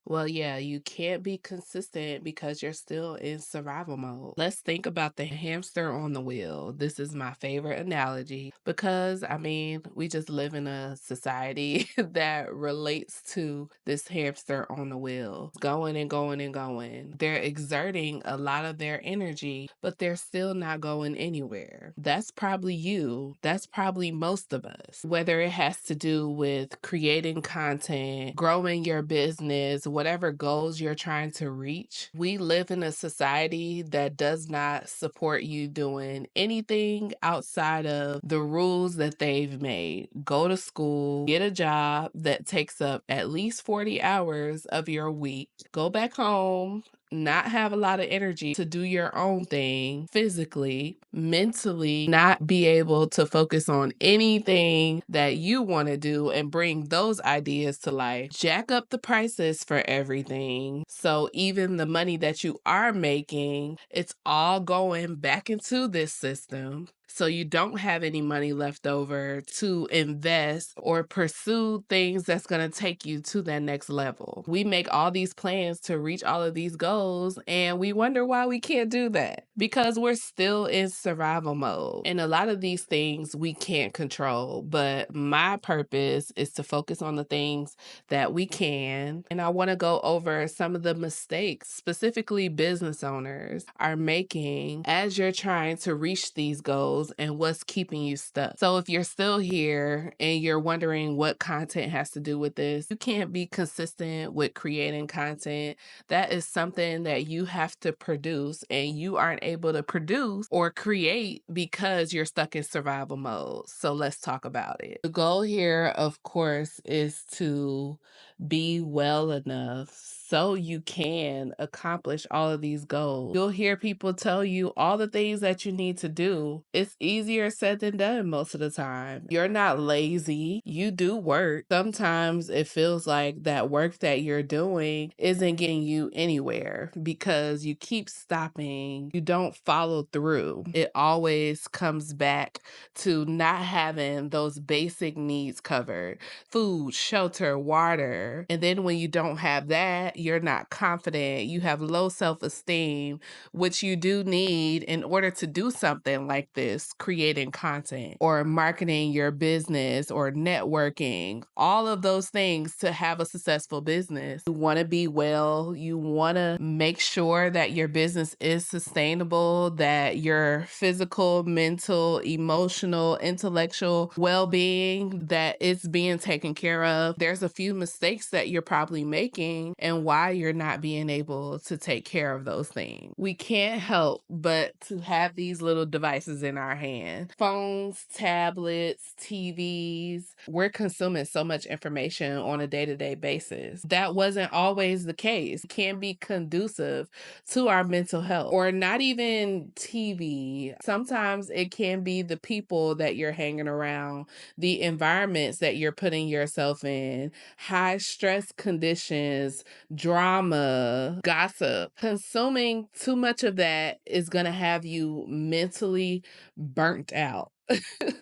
Well, yeah, you can't be consistent because you're still in survival mode. Let's think about the hamster on the wheel. This is my favorite analogy because, I mean, we just live in a society that relates to this hamster on the wheel, going and going and going. They're exerting a lot of their energy, but they're still not going anywhere. That's probably you. That's probably most of us. Whether it has to do with creating content, growing your business, whatever goals you're trying to reach, we live in a society that does not support you doing anything outside of the rules that they've made. Go to school, get a job that takes up at least 40 hours of your week, go back home, not have a lot of energy to do your own thing physically, mentally, not be able to focus on anything that you want to do and bring those ideas to life. Jack up the prices for everything. So even the money that you are making, it's all going back into this system. So you don't have any money left over to invest or pursue things that's going to take you to that next level. We make all these plans to reach all of these goals, and we wonder why we can't do that because we're still in survival mode. And a lot of these things we can't control, but my purpose is to focus on the things that we can. And I want to go over some of the mistakes, specifically business owners are making as you're trying to reach these goals and what's keeping you stuck. So if you're still here and you're wondering what content has to do with this, you can't be consistent with creating content. That is something that you have to produce, and you aren't able to produce or create because you're stuck in survival mode. So let's talk about it. The goal here, of course, is to be well enough so you can accomplish all of these goals. You'll hear people tell you all the things that you need to do. It's easier said than done most of the time. You're not lazy. You do work. Sometimes it feels like that work that you're doing isn't getting you anywhere because you keep stopping. You don't follow through. It always comes back to not having those basic needs covered: food, shelter, water. And then when you don't have that, you're not confident. You have low self-esteem, which you do need in order to do something like this, creating content or marketing your business or networking, all of those things to have a successful business. You want to be well. You want to make sure that your business is sustainable, that your physical, mental, emotional, intellectual well-being, that it's being taken care of. There's a few mistakes that you're probably making and why you're not being able to take care of those things. We can't help but to have these little devices in our hand: phones, tablets, TVs. We're consuming so much information on a day-to-day basis. That wasn't always the case. It can be conducive to our mental health. Or not even TV. Sometimes it can be the people that you're hanging around, the environments that you're putting yourself in, high stress conditions, drama, gossip. Consuming too much of that is going to have you mentally burnt out.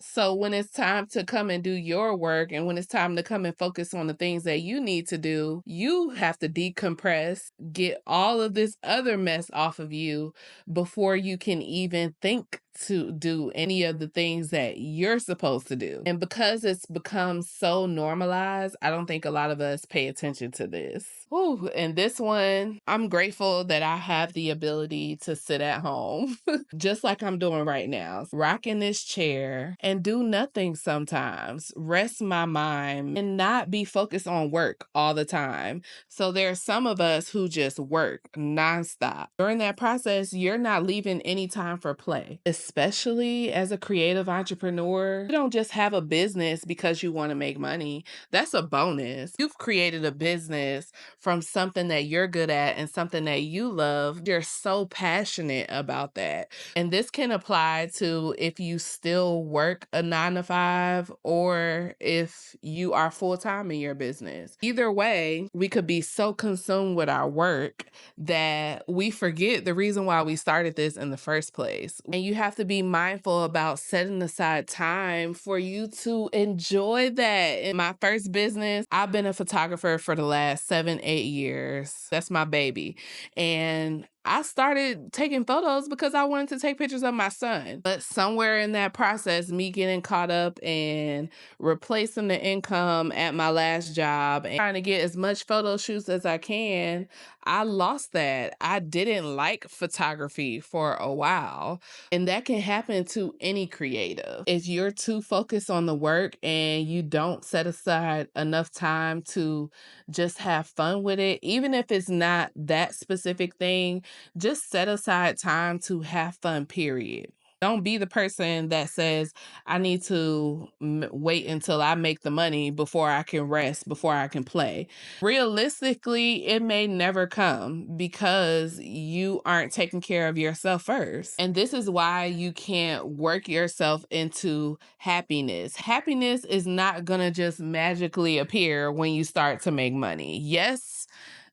So when it's time to come and do your work, and when it's time to come and focus on the things that you need to do, you have to decompress, get all of this other mess off of you before you can even think to do any of the things that you're supposed to do. And because it's become so normalized, I don't think a lot of us pay attention to this. Ooh, and this one, I'm grateful that I have the ability to sit at home, just like I'm doing right now, rocking this chair and do nothing sometimes, rest my mind and not be focused on work all the time. So there are some of us who just work nonstop. During that process, you're not leaving any time for play, especially as a creative entrepreneur. You don't just have a business because you want to make money. That's a bonus. You've created a business from something that you're good at and something that you love. You're so passionate about that. And this can apply to if you still work a 9 to 5 or if you are full-time in your business. Either way, we could be so consumed with our work that we forget the reason why we started this in the first place. And you have to be mindful about setting aside time for you to enjoy that. In my first business, I've been a photographer for the last 7, 8 years. That's my baby. And I started taking photos because I wanted to take pictures of my son. But somewhere in that process, me getting caught up and replacing the income at my last job and trying to get as much photo shoots as I can, I lost that. I didn't like photography for a while. And that can happen to any creative. If you're too focused on the work and you don't set aside enough time to just have fun with it, even if it's not that specific thing, just set aside time to have fun, period. Don't be the person that says, I need to wait until I make the money before I can rest, before I can play. Realistically, it may never come because you aren't taking care of yourself first. And this is why you can't work yourself into happiness. Happiness is not going to just magically appear when you start to make money. Yes,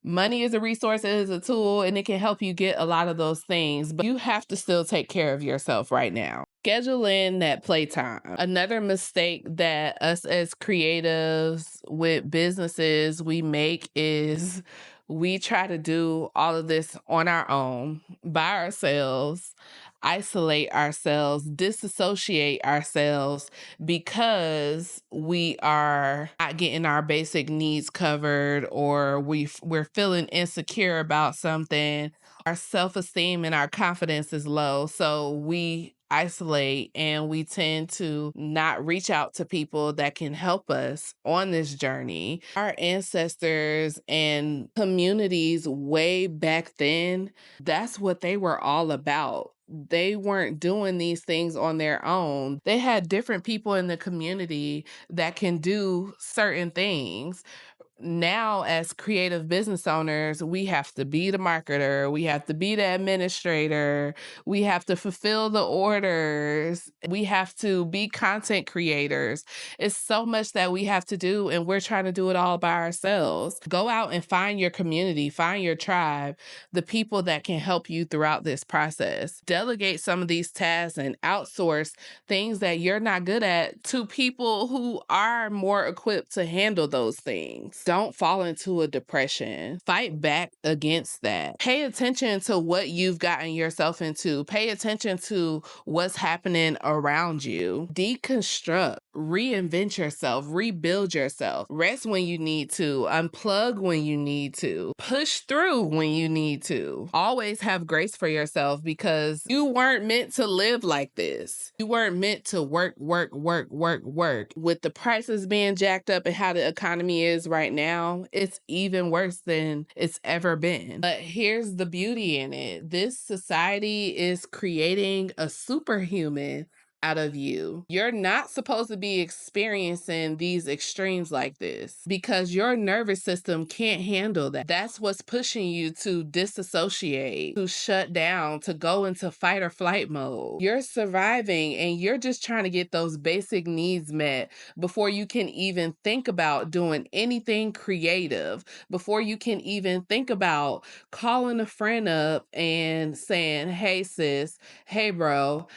money is a resource, it is a tool, and it can help you get a lot of those things, but you have to still take care of yourself right now. Schedule in that playtime. Another mistake that us as creatives with businesses we make is we try to do all of this on our own, by ourselves, isolate ourselves, disassociate ourselves because we are not getting our basic needs covered, or we're feeling insecure about something. Our self-esteem and our confidence is low. So we isolate and we tend to not reach out to people that can help us on this journey. Our ancestors and communities way back then, that's what they were all about. They weren't doing these things on their own. They had different people in the community that can do certain things. Now, as creative business owners, we have to be the marketer, we have to be the administrator, we have to fulfill the orders, we have to be content creators. It's so much that we have to do, and we're trying to do it all by ourselves. Go out and find your community, find your tribe, the people that can help you throughout this process. Delegate some of these tasks and outsource things that you're not good at to people who are more equipped to handle those things. Don't fall into a depression. Fight back against that. Pay attention to what you've gotten yourself into. Pay attention to what's happening around you. Deconstruct. Reinvent yourself. Rebuild yourself. Rest when you need to. Unplug when you need to. Push through when you need to. Always have grace for yourself because you weren't meant to live like this. You weren't meant to work. With the prices being jacked up and how the economy is right now, it's even worse than it's ever been. But here's the beauty in it. This society is creating a superhuman out of you. You're not supposed to be experiencing these extremes like this because your nervous system can't handle that. That's what's pushing you to disassociate, to shut down, to go into fight or flight mode. You're surviving and you're just trying to get those basic needs met before you can even think about doing anything creative, before you can even think about calling a friend up and saying, hey sis, hey bro,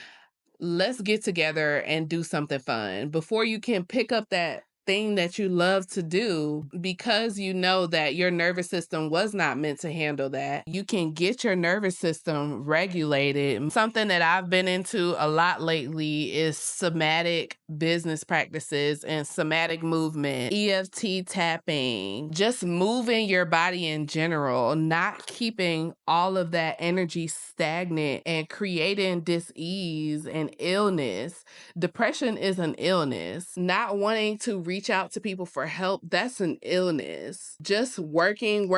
let's get together and do something fun. Before you can pick up that thing that you love to do, because you know that your nervous system was not meant to handle that, you can get your nervous system regulated. Something that I've been into a lot lately is somatic business practices and somatic movement, EFT tapping, just moving your body in general, not keeping all of that energy stagnant and creating dis-ease and illness. Depression is an illness. Not wanting to reach out to people for help, that's an illness. Just working,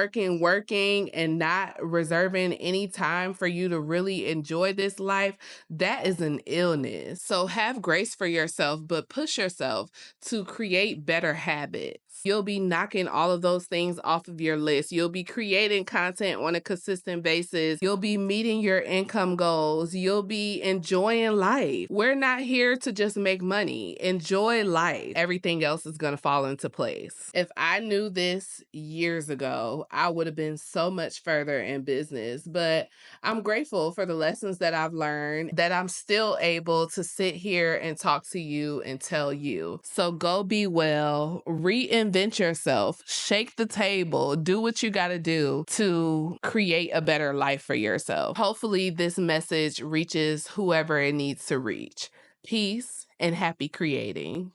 and not reserving any time for you to really enjoy this life, that is an illness. So have grace for yourself, but push yourself to create better habits. You'll be knocking all of those things off of your list. You'll be creating content on a consistent basis. You'll be meeting your income goals. You'll be enjoying life. We're not here to just make money. Enjoy life. Everything else is going to fall into place. If I knew this years ago, I would have been so much further in business, but I'm grateful for the lessons that I've learned, that I'm still able to sit here and talk to you and tell you. So go be well, reinvent yourself, shake the table, do what you got to do to create a better life for yourself. Hopefully this message reaches whoever it needs to reach. Peace and happy creating.